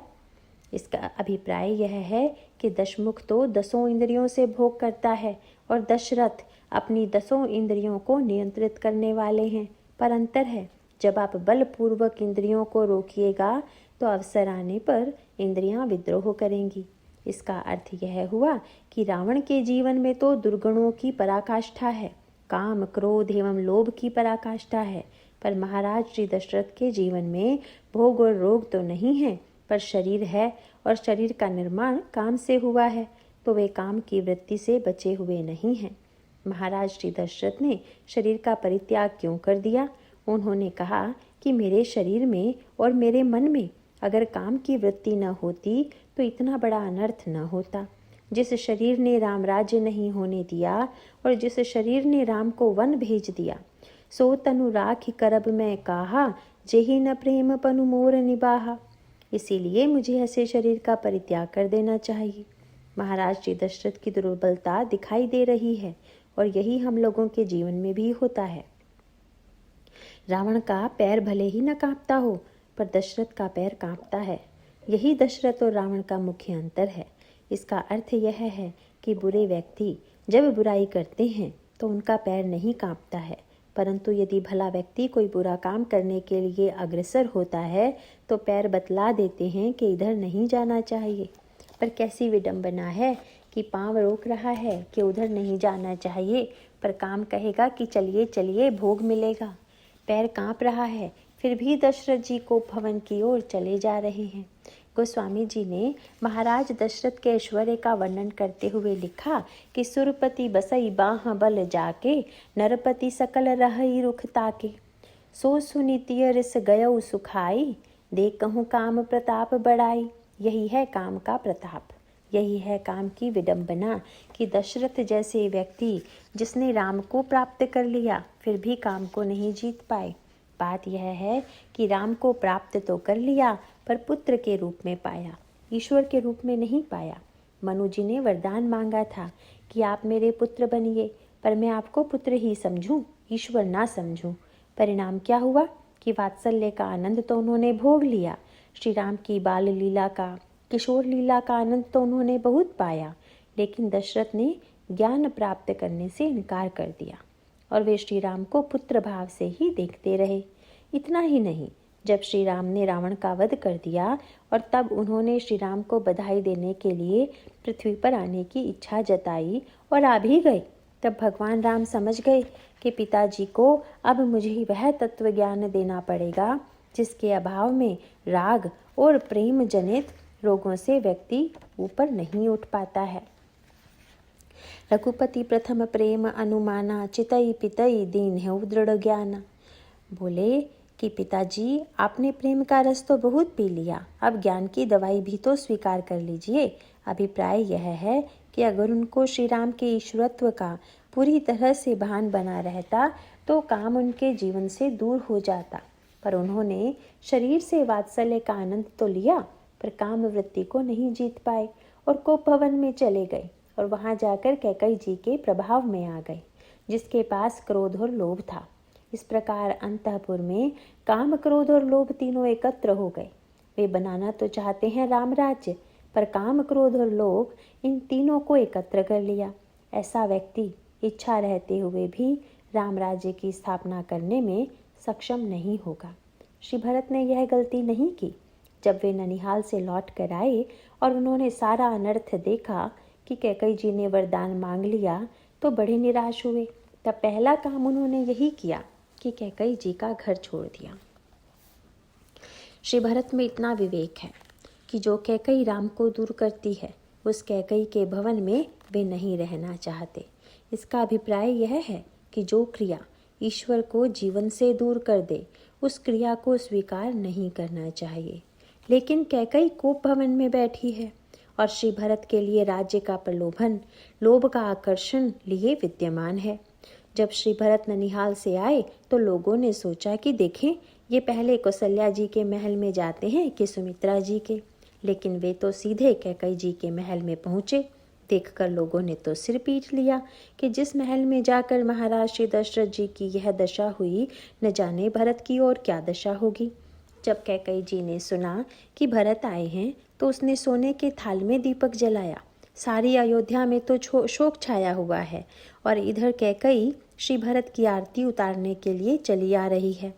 इसका अभिप्राय यह है कि दशमुख तो 10 इंद्रियों से भोग करता है और दशरथ अपनी 10 इंद्रियों को नियंत्रित करने वाले हैं। पर अंतर है, जब आप बलपूर्वक इंद्रियों को रोकिएगा तो अवसर आने पर इंद्रियां विद्रोह करेंगी। इसका अर्थ यह हुआ कि रावण के जीवन में तो दुर्गुणों की पराकाष्ठा है, काम, क्रोध एवं लोभ की पराकाष्ठा है, पर महाराज श्री दशरथ के जीवन में भोग और रोग तो नहीं है, पर शरीर है, और शरीर का निर्माण काम से हुआ है, तो वे काम की वृत्ति से बचे हुए नहीं हैं। महाराज श्री दशरथ ने शरीर का परित्याग क्यों कर दिया? उन्होंने कहा कि मेरे शरीर में और मेरे मन में अगर काम की वृत्ति न होती तो इतना बड़ा अनर्थ न होता। जिस शरीर ने राम राज्य नहीं होने दिया और जिस शरीर ने राम को वन भेज दिया, सो तनु राखि करब में कहा, जेहि न प्रेम पनु मोर निबाहा। इसीलिए मुझे ऐसे शरीर का परित्याग कर देना चाहिए। महाराज श्री दशरथ की दुर्बलता दिखाई दे रही है, और यही हम लोगों के जीवन में भी होता है। रावण का पैर भले ही न कांपता हो, पर दशरथ का पैर कांपता है। यही दशरथ और रावण का मुख्य अंतर है। इसका अर्थ यह है कि बुरे व्यक्ति जब बुराई करते हैं तो उनका पैर नहीं कांपता है, परंतु यदि भला व्यक्ति कोई बुरा काम करने के लिए अग्रसर होता है तो पैर बतला देते हैं कि इधर नहीं जाना चाहिए। पर कैसी विडंबना है कि पांव रोक रहा है कि उधर नहीं जाना चाहिए, पर काम कहेगा कि चलिए चलिए भोग मिलेगा। पैर कांप रहा है, फिर भी दशरथ जी को भवन की ओर चले जा रहे हैं। गोस्वामी जी ने महाराज दशरथ के ऐश्वर्य का वर्णन करते हुए लिखा कि सुरपति बसई बाह बल जाके, नरपति सकल रहई रुख ताके। सो सुनीतिय रिस गयौ सुखाई, देखहु काम प्रताप बढ़ाई। यही है काम का प्रताप, यही है काम की विडंबना कि दशरथ जैसे व्यक्ति जिसने राम को प्राप्त कर लिया फिर भी काम को नहीं जीत पाए। बात यह है कि राम को प्राप्त तो कर लिया पर पुत्र के रूप में पाया, ईश्वर के रूप में नहीं पाया। मनु जी ने वरदान मांगा था कि आप मेरे पुत्र बनिए, पर मैं आपको पुत्र ही समझूं, ईश्वर ना समझूं। परिणाम क्या हुआ कि वात्सल्य का आनंद तो उन्होंने भोग लिया, श्री राम की बाल लीला का, किशोर लीला का आनंद तो उन्होंने बहुत पाया, लेकिन दशरथ ने ज्ञान प्राप्त करने से इनकार कर दिया और वे श्री राम को पुत्र भाव से ही देखते रहे। इतना ही नहीं, जब श्री राम ने रावण का वध कर दिया और तब उन्होंने श्री राम को बधाई देने के लिए पृथ्वी पर आने की इच्छा जताई और आ भी गए, तब भगवान राम समझ गए कि पिताजी को अब मुझे वह तत्व ज्ञान देना पड़ेगा जिसके अभाव में राग और प्रेम जनित रोगों से व्यक्ति ऊपर नहीं उठ पाता है। रघुपति प्रथम प्रेम अनुमाना, चितई पितई दीन है दृढ़ ज्ञान। बोले कि पिताजी, आपने प्रेम का रस तो बहुत पी लिया, अब ज्ञान की दवाई भी तो स्वीकार कर लीजिए। अभिप्राय यह है कि अगर उनको श्री राम के ईश्वरत्व का पूरी तरह से भान बना रहता तो काम उनके जीवन से दूर हो जाता, पर उन्होंने शरीर से वात्सल्य का आनंद तो लिया, पर काम वृत्ति को नहीं जीत पाए और कोप भवन में चले गए और वहां जाकर कैकेयी जी के प्रभाव में आ गए, जिसके पास क्रोध और लोभ था। इस प्रकार अंतःपुर में काम, क्रोध और लोभ तीनों एकत्र हो गए। वे बनाना तो चाहते हैं राम राज्य, पर काम, क्रोध और लोभ इन तीनों को एकत्र कर लिया। ऐसा व्यक्ति इच्छा रहते हुए भी राम राज्य की स्थापना करने में सक्षम नहीं होगा। श्री भरत ने यह गलती नहीं की। जब वे ननिहाल से लौट कर आए और उन्होंने सारा अनर्थ देखा कि कैकेयी जी ने वरदान मांग लिया, तो बड़े निराश हुए। तब पहला काम उन्होंने यही किया कि कैकेयी जी का घर छोड़ दिया। श्री भरत में इतना विवेक है कि जो कैकेयी राम को दूर करती है, उस कैकेयी के भवन में वे नहीं रहना चाहते। इसका अभिप्राय यह है कि जो क्रिया ईश्वर को जीवन से दूर कर दे, उस क्रिया को स्वीकार नहीं करना चाहिए। लेकिन कैकेयी कोप भवन में बैठी है और श्री भरत के लिए राज्य का प्रलोभन, लोभ का आकर्षण लिए विद्यमान है। जब श्री भरत ननिहाल से आए तो लोगों ने सोचा कि देखें, ये पहले कौशल्या जी के महल में जाते हैं कि सुमित्रा जी के, लेकिन वे तो सीधे कैकेयी जी के महल में पहुंचे। देखकर लोगों ने तो सिर पीट लिया कि जिस महल में जाकर महाराज श्री दशरथ जी की यह दशा हुई, न जाने भरत की और क्या दशा होगी। जब कैकेयी जी ने सुना कि भरत आए हैं तो उसने सोने के थाल में दीपक जलाया। सारी अयोध्या में तो शोक छाया हुआ है और इधर कैकेयी श्री भरत की आरती उतारने के लिए चली आ रही है।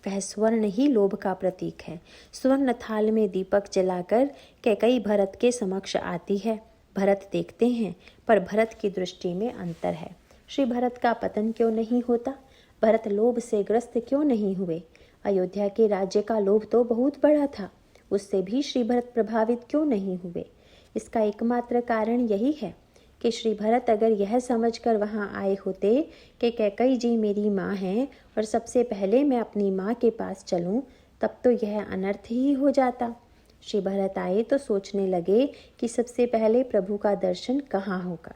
वह स्वर्ण ही लोभ का प्रतीक है। स्वर्ण थाल में दीपक जलाकर कैकेयी भरत के समक्ष आती है। भरत देखते हैं, पर भरत की दृष्टि में अंतर है। श्री भरत का पतन क्यों नहीं होता? भरत लोभ से ग्रस्त क्यों नहीं हुए? अयोध्या के राज्य का लोभ तो बहुत बड़ा था, उससे भी श्री भरत प्रभावित क्यों नहीं हुए? इसका एकमात्र कारण यही है कि श्री भरत अगर यह समझकर वहां आए होते कि कैकेयी जी मेरी माँ हैं और सबसे पहले मैं अपनी माँ के पास चलूं, तब तो यह अनर्थ ही हो जाता। श्री भरत आए तो सोचने लगे कि सबसे पहले प्रभु का दर्शन कहाँ होगा।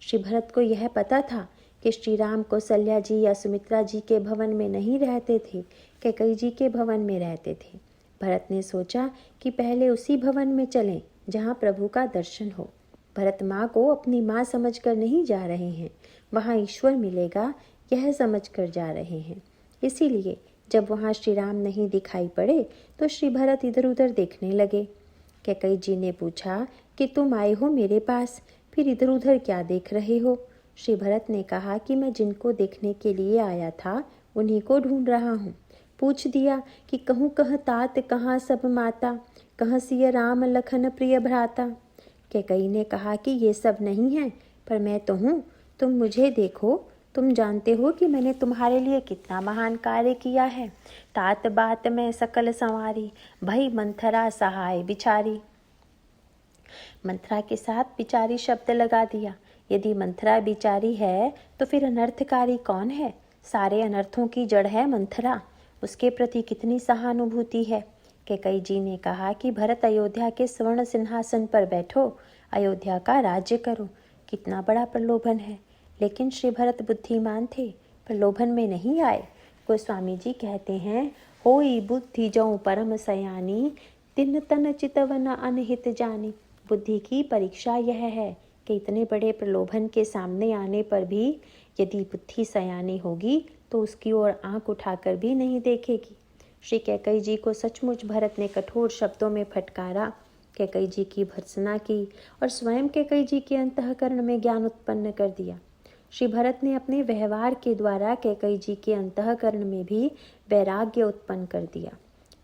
श्री भरत को यह पता था कि श्री राम कौशल्या जी या सुमित्रा जी के भवन में नहीं रहते थे, कैकेयी जी के भवन में रहते थे। भरत ने सोचा कि पहले उसी भवन में चलें जहाँ प्रभु का दर्शन हो। भरत माँ को अपनी माँ समझकर नहीं जा रहे हैं, वहाँ ईश्वर मिलेगा यह समझकर जा रहे हैं। इसीलिए जब वहाँ श्री राम नहीं दिखाई पड़े तो श्री भरत इधर उधर देखने लगे। कैकेयी जी ने पूछा कि तुम आए हो मेरे पास, फिर इधर उधर क्या देख रहे हो? श्री भरत ने कहा कि मैं जिनको देखने के लिए आया था उन्हीं को ढूंढ रहा हूँ। पूछ दिया कि कहूँ कह तात कहाँ सब माता, कहाँ सिय राम लखन प्रिय भ्राता। कैकेयी ने कहा कि ये सब नहीं है, पर मैं तो हूँ, तुम मुझे देखो, तुम जानते हो कि मैंने तुम्हारे लिए कितना महान कार्य किया है। तात बात में सकल संवारी, भई मंथरा सहाय बिचारी। मंथरा के साथ बिचारी शब्द लगा दिया। यदि मंथरा बिचारी है तो फिर अनर्थकारी कौन है? सारे अनर्थों की जड़ है मंथरा। उसके प्रति कितनी सहानुभूति है। कैकेयी जी ने कहा कि भरत अयोध्या के स्वर्ण सिंहासन पर बैठो, अयोध्या का राज्य करो। कितना बड़ा प्रलोभन है। लेकिन श्री भरत बुद्धिमान थे, प्रलोभन में नहीं आए। गोस्वामी जी कहते हैं, होई बुद्धि जौ परम सयानी, तिन तन चितवन अनहित जानी। बुद्धि की परीक्षा यह है कि इतने बड़े प्रलोभन के सामने आने पर भी यदि बुद्धि सयानी होगी तो उसकी ओर आंख उठाकर भी नहीं देखेगी। श्री कैकेयी जी को सचमुच भरत ने कठोर शब्दों में फटकारा। कैकेयी जी की भर्त्सना की और स्वयं कैकेयी जी के अंतःकरण में ज्ञान उत्पन्न कर दिया। श्री भरत ने अपने व्यवहार के द्वारा कैकेयी जी के अंतःकरण में भी वैराग्य उत्पन्न कर दिया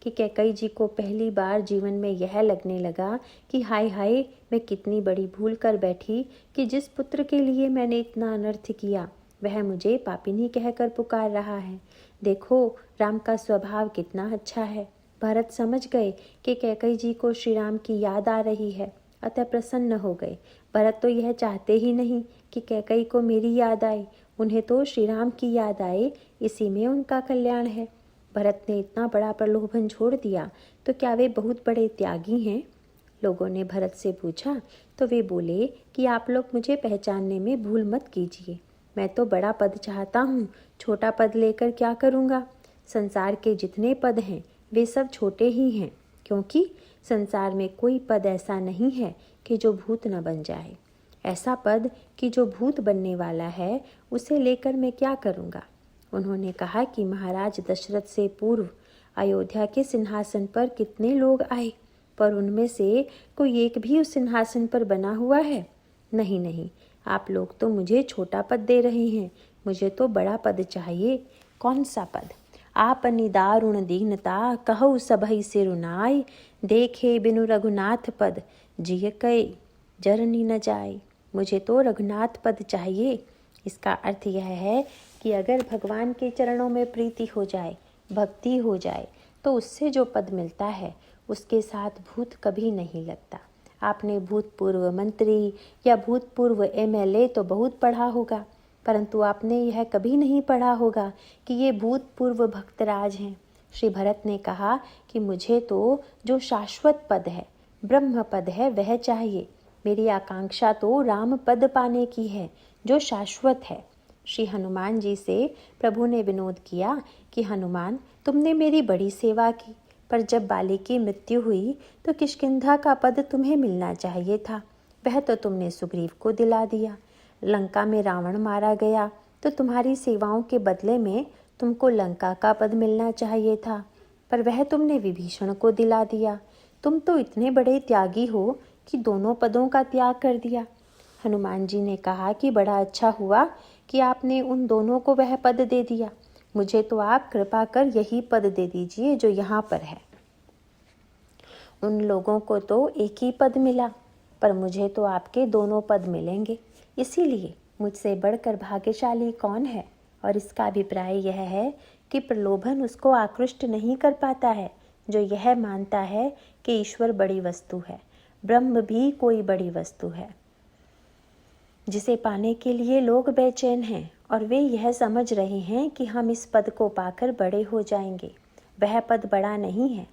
कि कैकेयी जी को पहली बार जीवन में यह लगने लगा कि हाय हाय, मैं कितनी बड़ी भूल कर बैठी कि जिस पुत्र के लिए मैंने इतना अनर्थ किया वह मुझे पापिनी कहकर पुकार रहा है। देखो राम का स्वभाव कितना अच्छा है। भरत समझ गए कि कैकेयी जी को श्री राम की याद आ रही है, अतः प्रसन्न हो गए। भरत तो यह चाहते ही नहीं कि कैकेयी को मेरी याद आए, उन्हें तो श्री राम की याद आए, इसी में उनका कल्याण है। भरत ने इतना बड़ा प्रलोभन छोड़ दिया तो क्या वे बहुत बड़े त्यागी हैं? लोगों ने भरत से पूछा तो वे बोले कि आप लोग मुझे पहचानने में भूल मत कीजिए। मैं तो बड़ा पद चाहता हूँ, छोटा पद लेकर क्या करूँगा? संसार के जितने पद हैं वे सब छोटे ही हैं, क्योंकि संसार में कोई पद ऐसा नहीं है कि जो भूत न बन जाए। ऐसा पद कि जो भूत बनने वाला है उसे लेकर मैं क्या करूँगा? उन्होंने कहा कि महाराज दशरथ से पूर्व अयोध्या के सिंहासन पर कितने लोग आए, पर उनमें से कोई एक भी उस सिंहासन पर बना हुआ है? नहीं नहीं, आप लोग तो मुझे छोटा पद दे रहे हैं, मुझे तो बड़ा पद चाहिए। कौन सा पद? आप निदारुण दीनता कहु सबहि सिरुनाय, देखे बिनु रघुनाथ पद जिय कई जरनी न जाए। मुझे तो रघुनाथ पद चाहिए। इसका अर्थ यह है कि अगर भगवान के चरणों में प्रीति हो जाए, भक्ति हो जाए, तो उससे जो पद मिलता है उसके साथ भूत कभी नहीं लगता। आपने भूतपूर्व मंत्री या भूतपूर्व एमएलए तो बहुत पढ़ा होगा, परंतु आपने यह कभी नहीं पढ़ा होगा कि ये भूतपूर्व भक्तराज हैं। श्री भरत ने कहा कि मुझे तो जो शाश्वत पद है, ब्रह्म पद है, वह चाहिए। मेरी आकांक्षा तो राम पद पाने की है जो शाश्वत है। श्री हनुमान जी से प्रभु ने विनोद किया कि हनुमान, तुमने मेरी बड़ी सेवा की, पर जब बाली की मृत्यु हुई तो किष्किंधा का पद तुम्हें मिलना चाहिए था, वह तो तुमने सुग्रीव को दिला दिया। लंका में रावण मारा गया तो तुम्हारी सेवाओं के बदले में तुमको लंका का पद मिलना चाहिए था, पर वह तुमने विभीषण को दिला दिया। तुम तो इतने बड़े त्यागी हो कि दोनों पदों का त्याग कर दिया। हनुमान जी ने कहा कि बड़ा अच्छा हुआ कि आपने उन दोनों को वह पद दे दिया। मुझे तो आप कृपा कर यही पद दे दीजिए जो यहाँ पर है। उन लोगों को तो एक ही पद मिला, पर मुझे तो आपके दोनों पद मिलेंगे। इसीलिए मुझसे बढ़कर भाग्यशाली कौन है? और इसका अभिप्राय यह है कि प्रलोभन उसको आकृष्ट नहीं कर पाता है जो यह मानता है कि ईश्वर बड़ी वस्तु है, ब्रह्म भी कोई बड़ी वस्तु है, जिसे पाने के लिए लोग बेचैन हैं और वे यह समझ रहे हैं कि हम इस पद को पाकर बड़े हो जाएंगे। वह पद बड़ा नहीं है।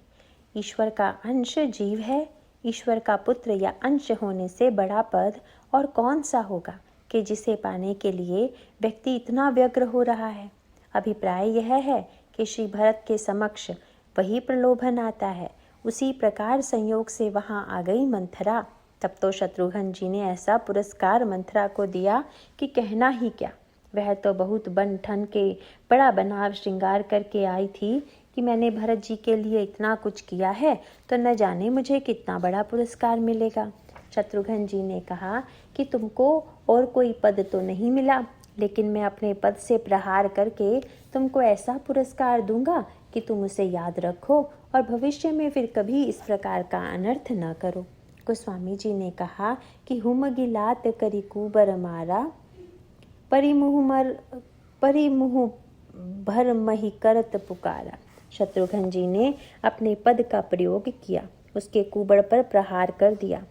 ईश्वर का अंश जीव है। ईश्वर का पुत्र या अंश होने से बड़ा पद और कौन सा होगा कि जिसे पाने के लिए व्यक्ति इतना व्यग्र हो रहा है। अभिप्राय यह है कि श्री भरत के समक्ष वही प्रलोभन आता है। उसी प्रकार संयोग से वहाँ आ गई मंथरा। तब तो शत्रुघ्न जी ने ऐसा पुरस्कार मंथरा को दिया कि कहना ही क्या। वह तो बहुत बन ठन के बड़ा बनाव श्रृंगार करके आई थी कि मैंने भरत जी के लिए इतना कुछ किया है तो न जाने मुझे कितना बड़ा पुरस्कार मिलेगा। शत्रुघ्न जी ने कहा कि तुमको और कोई पद तो नहीं मिला, लेकिन मैं अपने पद से प्रहार करके तुमको ऐसा पुरस्कार दूंगा कि तुम उसे याद रखो और भविष्य में फिर कभी इस प्रकार का अनर्थ न करो। गोस्वामी जी ने कहा कि हुम गिलात करी कुबर मारा, परिमुह भर मही करत पुकारा। शत्रुघ्न जी ने अपने पद का प्रयोग किया, उसके कुबड़ पर प्रहार कर दिया।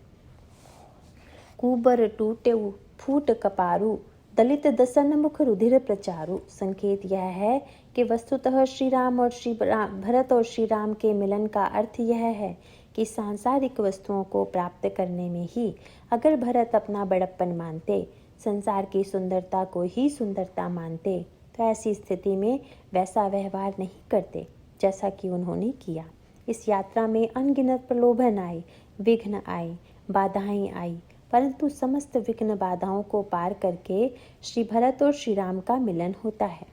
कुबर टूटे फूट कपारू, दलित दसन मुख रुधिर प्रचारू। संकेत यह है कि वस्तुतः श्री राम और भरत और श्री राम के मिलन का अर्थ यह है कि सांसारिक वस्तुओं को प्राप्त करने में ही अगर भरत अपना बड़प्पन मानते, संसार की सुंदरता को ही सुंदरता मानते, तो ऐसी स्थिति में वैसा व्यवहार नहीं करते जैसा कि उन्होंने किया। इस यात्रा में अनगिनत प्रलोभन आए, विघ्न आए, बाधाएं आई, परंतु समस्त विघ्न बाधाओं को पार करके श्री भरत और श्री राम का मिलन होता है।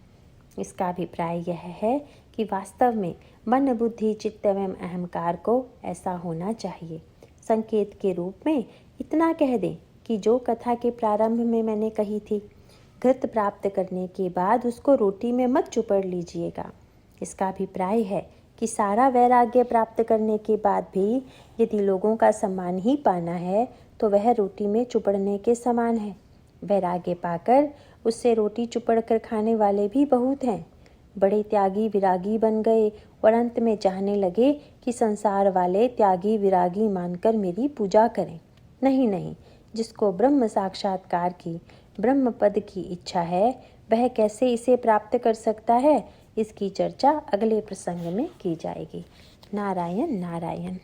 इसका अभिप्राय यह है कि वास्तव में मन, बुद्धि, चित्त एवं अहंकार को ऐसा होना चाहिए। संकेत के रूप में इतना कह दें कि जो कथा के प्रारंभ में मैंने कही थी, घृत प्राप्त करने के बाद उसको रोटी में मत चुपड़ लीजिएगा। इसका अभिप्राय है कि सारा वैराग्य प्राप्त करने के बाद भी यदि लोगों का सम्मान ही पाना है तो वह रोटी में चुपड़ने के समान है। वैराग्य पाकर उससे रोटी चुपड़ कर खाने वाले भी बहुत हैं। बड़े त्यागी विरागी बन गए और अंत में चाहने लगे कि संसार वाले त्यागी विरागी मानकर मेरी पूजा करें। नहीं नहीं, जिसको ब्रह्म साक्षात्कार की, ब्रह्म पद की इच्छा है, वह कैसे इसे प्राप्त कर सकता है, इसकी चर्चा अगले प्रसंग में की जाएगी। नारायण नारायण।